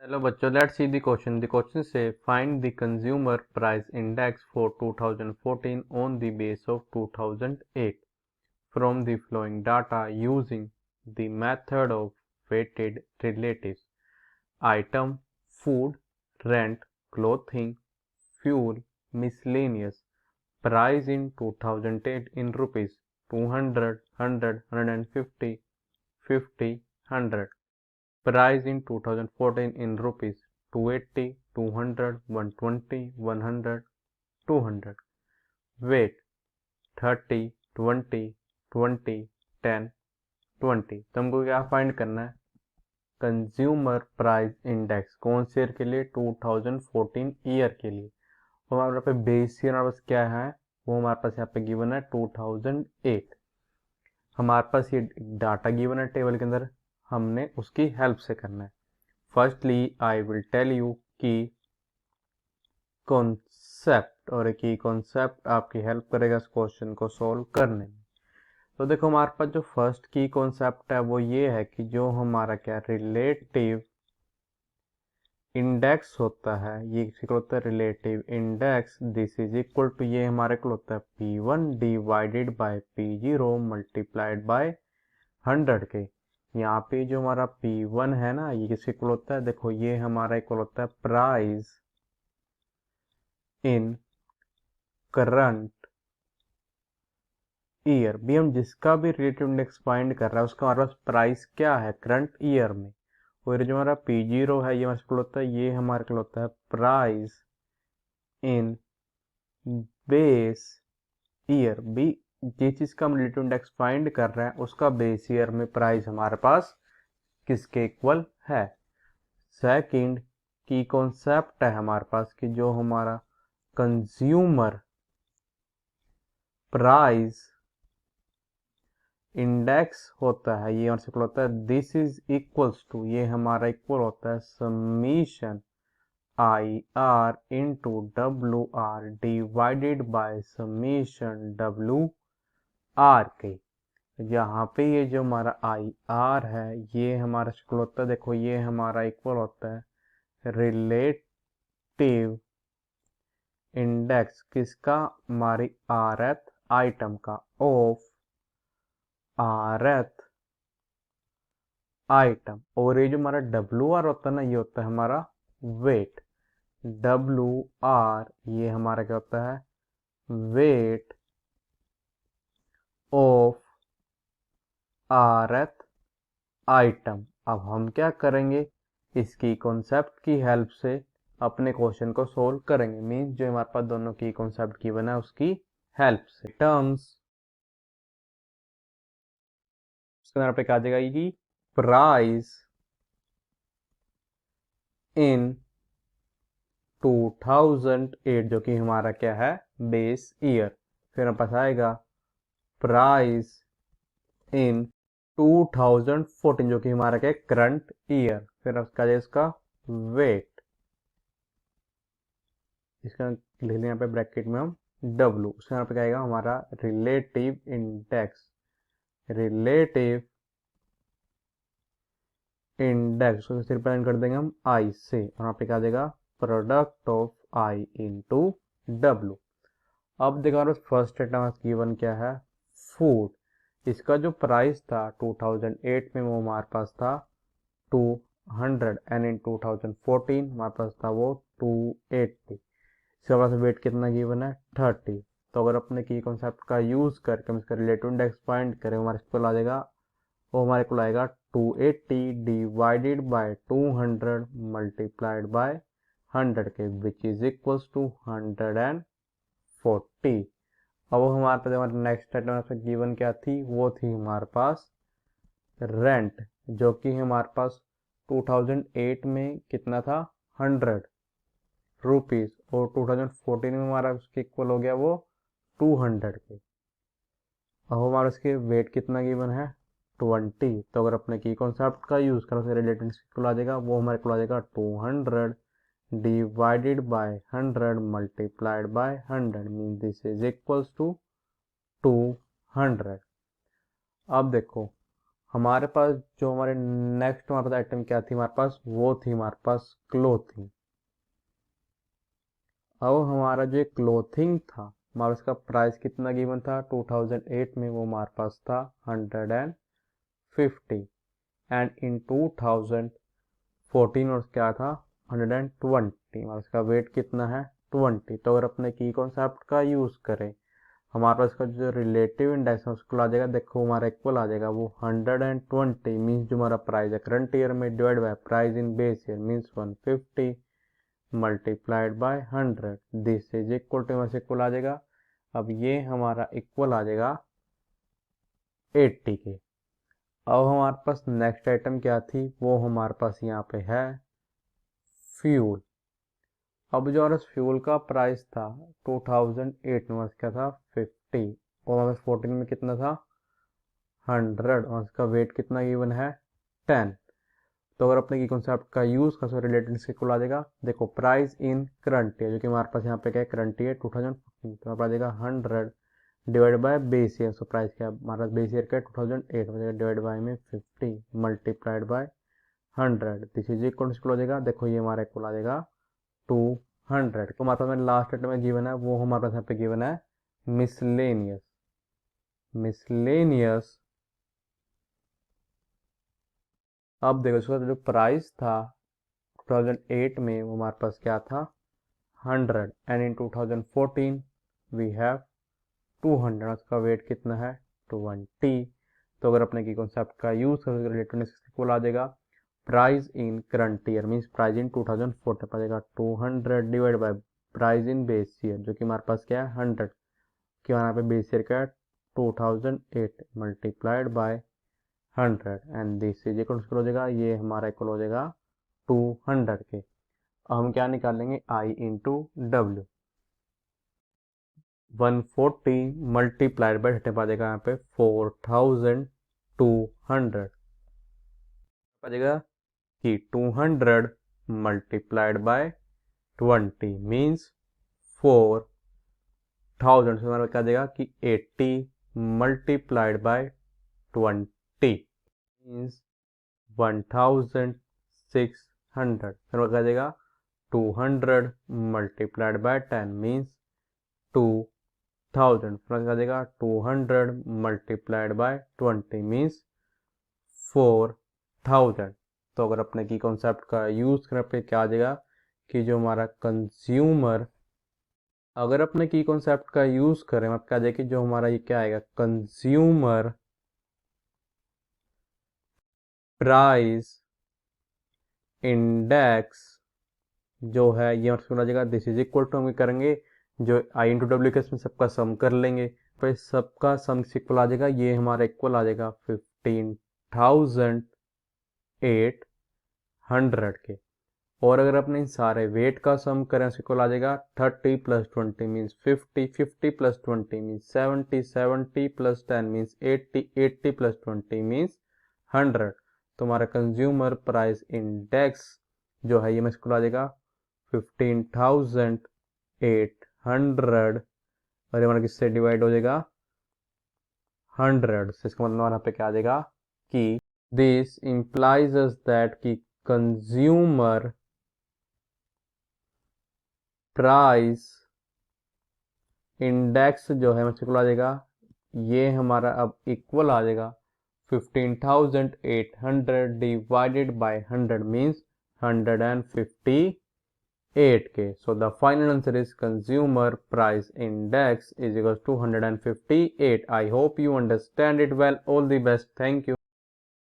Hello बच्चों, let's see the question. The question say find the consumer price index for 2014 on the base of 2008 from the following data using the method of weighted relatives. Item, food, rent, clothing, fuel, miscellaneous. Price in 2008 in rupees 200, 100, 150, 50, 100. Price in 2014 in rupees 280, 200, 120, 100, 200. Weight 30, 20, 20, 10, 20. तो हमको क्या find करना है? Consumer price index कौन से year के लिए? 2014 year के लिए। वो हमारे पे बेस ईयर हमारे पास क्या है? वो हमारे पास यहाँ पे गिवन है 2008। हमारे पास ये डाटा गिवन है टेबल के अंदर, हमने उसकी हेल्प से करना है। Firstly I will tell you की कॉन्सेप्ट, और एक ही कॉन्सेप्ट आपकी हेल्प करेगा इस क्वेश्चन को सॉल्व करने में। तो देखो हमारे पास जो फर्स्ट की कॉन्सेप्ट है वो ये है कि जो हमारा क्या रिलेटिव इंडेक्स होता है, ये इक्वल होता है relative index, this is equal to, ये हमारे को होता है P1 divided by P0 multiplied by 100 के। यहाँ पे जो हमारा P1 है ना, ये किसके इक्वल होता है? देखो ये हमारा इक्वल होता है प्राइस इन करंट ईयर। भी हम जिसका भी रिलेटिव इंडेक्स फाइंड कर रहा है उसका हमारे पास प्राइस क्या है करंट ईयर में। और जो हमारा P0 है ये हमारे इक्वल होता है, ये हमारे इक्वल होता है प्राइस इन बेस ईयर। भी जिस चीज का हम रिलेटिव इंडेक्स फाइंड कर रहे हैं उसका बेस ईयर में प्राइस हमारे पास किसके इक्वल है। सेकंड की कॉन्सेप्ट है हमारे पास कि जो हमारा कंज्यूमर प्राइस इंडेक्स होता है, ये हमारे इक्वल होता है दिस इज इक्वल्स टू, ये हमारा इक्वल होता है summation I R into W R divided by summation W R के। यहाँ पे ये जो हमारा आई आर है ये हमारा इक्वल होता है, देखो ये हमारा इक्वल होता है रिलेटिव इंडेक्स किसका? हमारी आरएथ आइटम का, ऑफ आरएथ आइटम। और ये जो हमारा डब्ल्यू आर होता है ना, ये होता है हमारा वेट। डब्ल्यू आर ये हमारा क्या होता है? Weight of rth item. अब हम क्या करेंगे? इसकी कॉन्सेप्ट की हेल्प से अपने क्वेश्चन को सोल्व करेंगे। मीन्स जो हमारे पास दोनों की कॉन्सेप्ट की बना है उसकी हेल्प से। टर्म्स उसके अंदर पे क्या आ जाएगा कि प्राइस इन 2008 जो कि हमारा क्या है? Base year. फिर हमारे पास आएगा प्राइस इन 2014 जो कि हमारा क्या है? Current year. फिर उसका इसका वेट, इसका लिख लें यहाँ पे ब्रैकेट में हम W। उसके यहाँ पे क्या आएगा? हमारा रिलेटिव इंडेक्स, रिलेटिव इंडेक्स को रिप्रेजेंट कर देंगे हम I से, और यहाँ पे क्या आ जाएगा? Product of I into W। अब देखो फर्स्ट आइटम गिवन क्या है? फूड। इसका जो प्राइस था 2008 में वो हमारे पास था 200 एंड इन 2014 हमारे पास था वो 280। इसके पास वेट कितना गिवन है? 30। तो अगर अपने की कॉन्सेप्ट का यूज करके हम इसका रिलेटिव इंडेक्स फाइंड करें, हमारे को आ जाएगा, वो हमारे को आएगा 280 डिवाइडेड बाय 200 मल्टीप्लाइड बाय 100 के, विच इज इक्वल्स टू 140। अब हमारे पास हमारे नेक्स्ट आइटम गिवन क्या थी? वो थी हमारे पास रेंट, जो कि हमारे पास 2008 में कितना था? 100 रुपीज, और 2014 में हमारा उसके इक्वल हो गया वो 200 के। अब हमारा उसके वेट कितना गिवन है? 20। तो अगर अपने की कॉन्सेप्ट का यूज करो उसके रिलेटेड इक्वल आ जाएगा, वो हमारे को आ जाएगा 200 divided by 100 multiplied by 100, mean this is equals to 200। अब देखो हमारे पास जो हमारे नेक्स्ट हमारे पास आइटम क्या थी हमारे पास, वो थी हमारे पास क्लोथिंग। अब हमारा जो क्लोथिंग था हमारा उसका प्राइस कितना गिवन था 2008 में, वो हमारे पास था 150 एंड इन 2014 और क्या था 120। और उसका वेट कितना है 20। तो अगर अपने की कॉन्सेप्ट का यूज़ करें हमारे पास का जो रिलेटिव इंडेक्स है उसको आ जाएगा, देखो हमारा इक्वल आ जाएगा वो 120 मीन्स जो हमारा प्राइस है करंट ईयर में divide by price in base year means 150 multiplied by 100, this is equal to हमारे इक्वल आ जाएगा। अब ये हमारा इक्वल आ जाएगा 80 के। अब हमारे पास नेक्स्ट आइटम क्या थी, वो हमारे पास यहाँ पे है फ्यूल। अब जो हमारे फ्यूल का प्राइस था 2008 में क्या था 50 और हमारे 14 में कितना था 100 और उसका वेट कितना गिवन है 10। तो अगर अपने की कॉन्सेप्ट का यूज कर रिलेटेड इसके को आ जाएगा, देखो प्राइस इन करंट ईयर जो कि हमारे पास यहाँ पे क्या है करंट ईयर 2014, तो हमारे पास आ जाएगा 100 divide by base year. So price क्या हमारा बेस ईयर का 2008 हो जाएगा डिवाइड बाय में 50 multiplied by 100, this is equal to हो जाएगा, देखो ये हमारा इक्वल आ जाएगा 200। तो हमारे पास में लास्ट आइटम में गिवन है वो हमारे पास यहाँ पे गिवन है मिसलेनियस। मिसलेनियस अब देखो इसका जो प्राइस था 2008 में वो हमारे पास क्या था 100 एंड इन 2014 वी हैव 200, उसका वेट कितना है 20। तो अगर अपने की कॉन्सेप्ट का यूज कर रिलेटेड इक्वल आ जाएगा price in current year means price in 2014 पर जाएगा 200 divide by price in base year जो कि हमारे पास क्या है 100 कि यहाँ पे बेस ईयर का 2008 multiplied by 100 and this is equal हो जाएगा, ये हमारा इक्वल हो जाएगा 200 के। अब हम क्या निकालेंगे आई इंटू डब्ल्यू। 140 मल्टीप्लाइड बाय थर्टी आ जाएगा यहाँ पे 4200 आ जाएगा कि 200 मल्टीप्लाइड बाय 20 मीन्स 4000। से हमारा क्या देगा कि 80 मल्टीप्लाइड बाय 20 मीन्स 1600। फिर क्या देगा 200 मल्टीप्लाइड बाय 10 मीन्स 2000। फिर क्या देगा 200 मल्टीप्लाइड बाय 20 मीन्स 4000। तो अगर अपने की कॉन्सेप्ट का यूज करने पे क्या आ जाएगा कि जो हमारा कंज्यूमर, अगर अपने की कॉन्सेप्ट का यूज करें आप क्या देखिए जो हमारा ये क्या आएगा कंज्यूमर प्राइस इंडेक्स जो है ये हमारे आ जाएगा दिस इज इक्वल टू हम करेंगे जो आई इंटू डब्ल्यू के इसमें सबका सम कर लेंगे फिर सबका सम इक्वल आ जाएगा, ये हमारा इक्वल आ जाएगा 15,800 के। और अगर अपने इन सारे वेट का सम करें उसको इक्वल आ जाएगा 30 plus 20 means 50, 50 plus 20 means 70, 70 plus 10 means 80, 80 plus 20 means 100। तो हमारा कंज्यूमर प्राइस इंडेक्स जो है ये मैं इसको आ जाएगा 15,800 और हमारा किससे डिवाइड हो जाएगा 100 से। इसका मतलब हमारा पे क्या आ जाएगा कि दिस इंप्लाइज अस दैट कि कंज्यूमर प्राइस इंडेक्स जो है मतलब आ जाएगा ये हमारा अब इक्वल आ जाएगा 15,800 डिवाइडेड बाय 100 मीन्स 158 के। So the final answer is consumer price index is equal to 158। I hope you understand it well. All the best. Thank you.